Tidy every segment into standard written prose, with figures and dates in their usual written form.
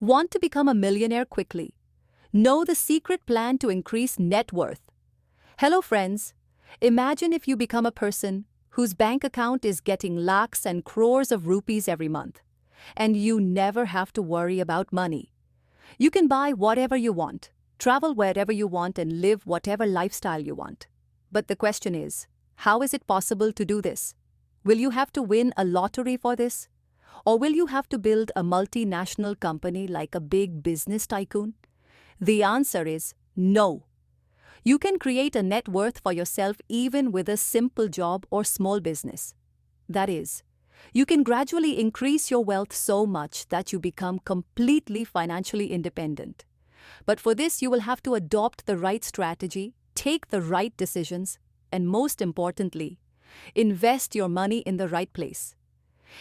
Want to become a millionaire quickly? Know the secret plan to increase net worth. Hello friends, imagine if you become a person whose bank account is getting lakhs and crores of rupees every month, and you never have to worry about money. You can buy whatever you want, travel wherever you want, and live whatever lifestyle you want. But the question is, how is it possible to do this? Will you have to win a lottery for this? Or will you have to build a multinational company like a big business tycoon? The answer is no. You can create a net worth for yourself even with a simple job or small business. That is, you can gradually increase your wealth so much that you become completely financially independent. But for this, you will have to adopt the right strategy, take the right decisions, and most importantly, invest your money in the right place.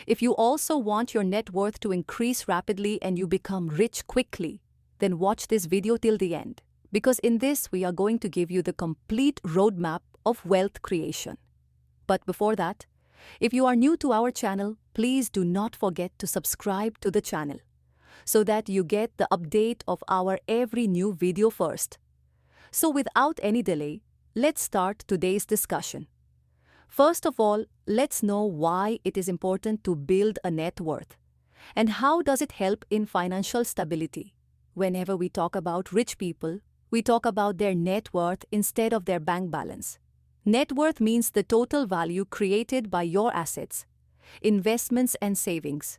If you also want your net worth to increase rapidly and you become rich quickly, then watch this video till the end, because in this we are going to give you the complete roadmap of wealth creation. But before that, if you are new to our channel, please do not forget to subscribe to the channel so that you get the update of our every new video first. So without any delay, let's start today's discussion. First of all, let's know why it is important to build a net worth and how does it help in financial stability. Whenever we talk about rich people, we talk about their net worth instead of their bank balance. Net worth means the total value created by your assets, investments and savings.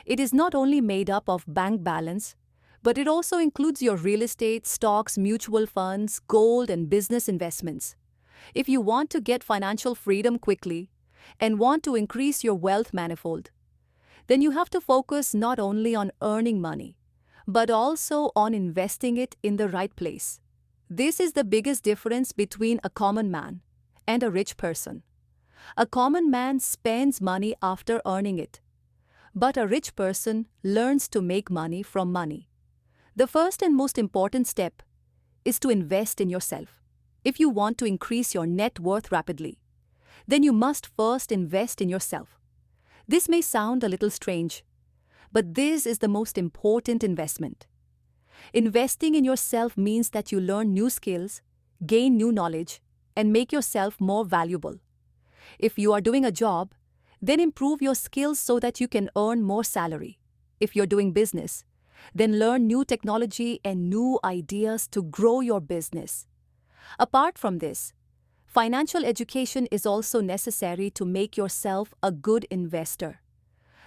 It is not only made up of bank balance, but it also includes your real estate, stocks, mutual funds, gold and business investments. If you want to get financial freedom quickly and want to increase your wealth manifold, then you have to focus not only on earning money, but also on investing it in the right place. This is the biggest difference between a common man and a rich person. A common man spends money after earning it, but a rich person learns to make money from money. The first and most important step is to invest in yourself. If you want to increase your net worth rapidly, then you must first invest in yourself. This may sound a little strange, but this is the most important investment. Investing in yourself means that you learn new skills, gain new knowledge, and make yourself more valuable. If you are doing a job, then improve your skills so that you can earn more salary. If you're doing business, then learn new technology and new ideas to grow your business. Apart from this, financial education is also necessary to make yourself a good investor.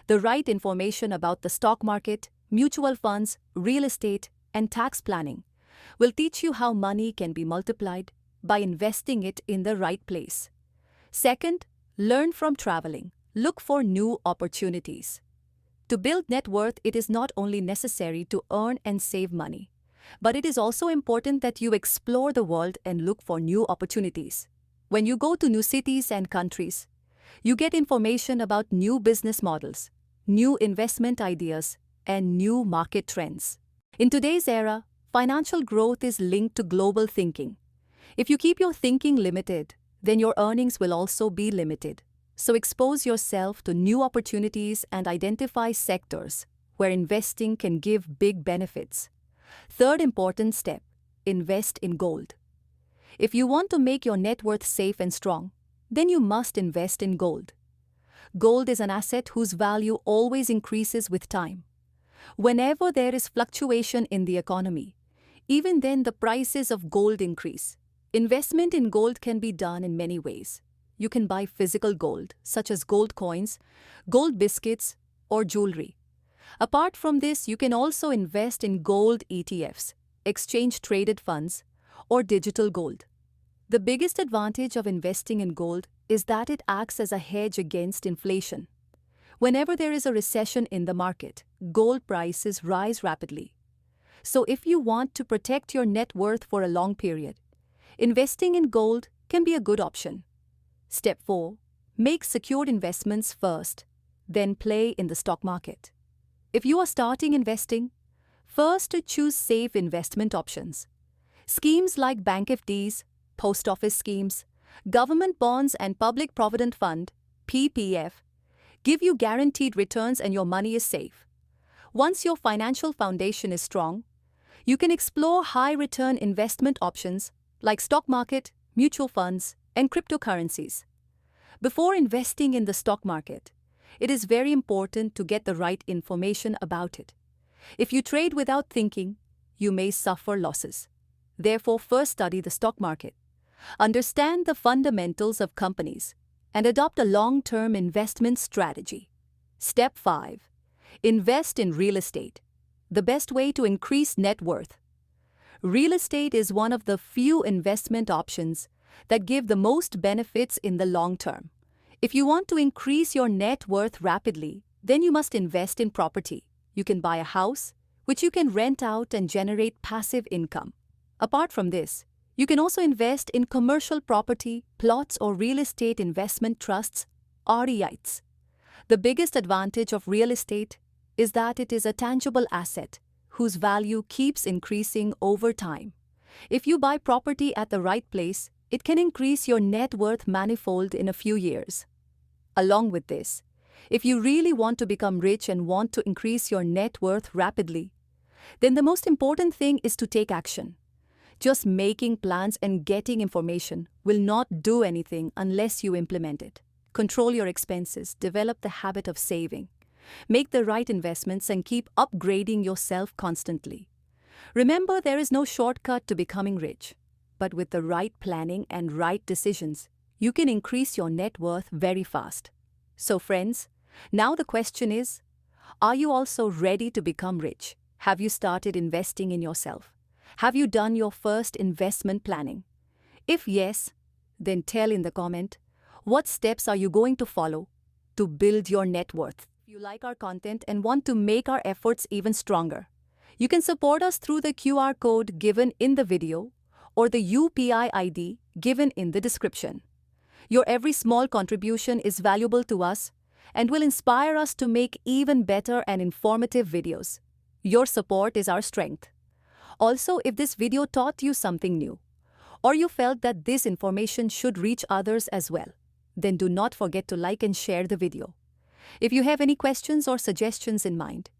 The right information about the stock market, mutual funds, real estate, and tax planning will teach you how money can be multiplied by investing it in the right place. Second, learn from traveling. Look for new opportunities. To build net worth, it is not only necessary to earn and save money, but it is also important that you explore the world and look for new opportunities. When you go to new cities and countries, you get information about new business models, new investment ideas, and new market trends. In today's era, financial growth is linked to global thinking. If you keep your thinking limited, then your earnings will also be limited. So expose yourself to new opportunities and identify sectors where investing can give big benefits. Third important step, invest in gold. If you want to make your net worth safe and strong, then you must invest in gold. Gold is an asset whose value always increases with time. Whenever there is fluctuation in the economy, even then the prices of gold increase. Investment in gold can be done in many ways. You can buy physical gold, such as gold coins, gold biscuits, or jewelry. Apart from this, you can also invest in gold ETFs, exchange-traded funds, or digital gold. The biggest advantage of investing in gold is that it acts as a hedge against inflation. Whenever there is a recession in the market, gold prices rise rapidly. So if you want to protect your net worth for a long period, investing in gold can be a good option. Step 4. Make secured investments first, then play in the stock market. If you are starting investing, first choose safe investment options. Schemes like bank FDs, post office schemes, government bonds and public provident fund, PPF, give you guaranteed returns and your money is safe. Once your financial foundation is strong, you can explore high-return investment options like stock market, mutual funds, and cryptocurrencies. Before investing in the stock market, it is very important to get the right information about it. If you trade without thinking, you may suffer losses. Therefore, first study the stock market. Understand the fundamentals of companies and adopt a long-term investment strategy. Step 5. Invest in real estate. The best way to increase net worth. Real estate is one of the few investment options that give the most benefits in the long term. If you want to increase your net worth rapidly, then you must invest in property. You can buy a house, which you can rent out and generate passive income. Apart from this, you can also invest in commercial property, plots or real estate investment trusts, REITs. The biggest advantage of real estate is that it is a tangible asset whose value keeps increasing over time. If you buy property at the right place, it can increase your net worth manifold in a few years. Along with this, if you really want to become rich and want to increase your net worth rapidly, then the most important thing is to take action. Just making plans and getting information will not do anything unless you implement it. Control your expenses, develop the habit of saving. Make the right investments and keep upgrading yourself constantly. Remember, there is no shortcut to becoming rich, but with the right planning and right decisions, you can increase your net worth very fast. So friends, now the question is, are you also ready to become rich? Have you started investing in yourself? Have you done your first investment planning? If yes, then tell in the comment, what steps are you going to follow to build your net worth? If you like our content and want to make our efforts even stronger, you can support us through the QR code given in the video or the UPI ID given in the description. Your every small contribution is valuable to us and will inspire us to make even better and informative videos. Your support is our strength. Also, if this video taught you something new, or you felt that this information should reach others as well, then do not forget to like and share the video. If you have any questions or suggestions in mind,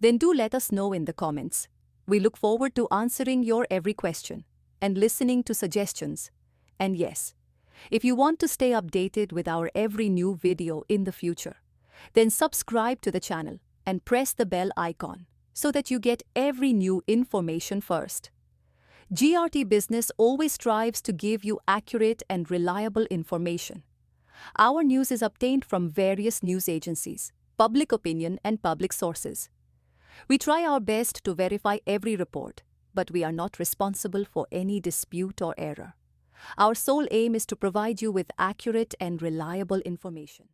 then do let us know in the comments. We look forward to answering your every question and listening to suggestions. And yes, if you want to stay updated with our every new video in the future, then subscribe to the channel and press the bell icon so that you get every new information first. GRT Business always strives to give you accurate and reliable information. Our news is obtained from various news agencies, public opinion, and public sources. We try our best to verify every report, but we are not responsible for any dispute or error. Our sole aim is to provide you with accurate and reliable information.